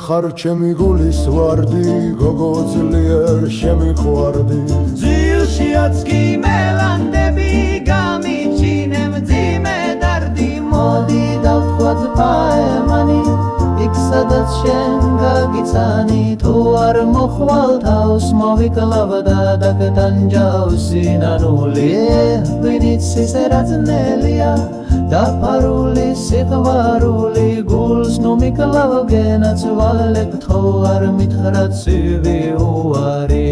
ხარ ჩემი გულის ვარდი, გოგო ძლიერ შემიყვარდი. ძილშიაც კი მელანდები გამიჩინე მძიმე დარდი. მოდი დავთქვათ პაემანი, იქ სადაც შენ გაგიცანი. თუ არ მოხვალ თავს მოვიკლავ და დაგდანჯავსი ნანული. ვინიც რა ძნელია დაფარული სიყვარული, გულს ნუ მიკლავ გენაცვალებ, თო არ მითხრა ცივი უარი.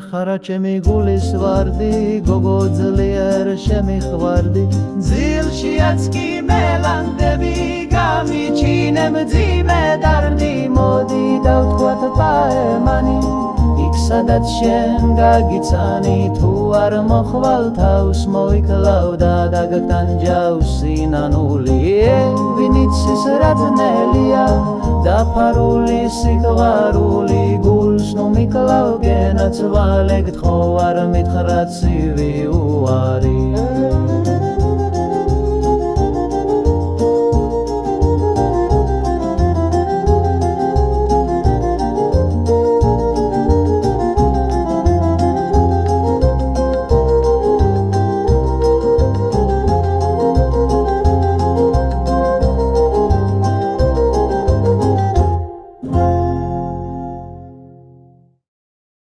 ხარა ჩემი გულის ვარდი, გოგო ძლიერ შემიყვარდი. ძილშიაც კი მელანდები გამიჩინე მძიმე დარდი. მოდი დავთქვათ პაემანი, იქ სადაც შენ გაგიცანი. თუ არ მოხვალ თავს მოვიკლავ და დაგდანჯავსი ნანული. ვინიც რა ძნელია დაფარული სიყვარული, გულს ნუ მიკლავ გენაცვალე, გთხოვარ მითხრა ცივი უარი.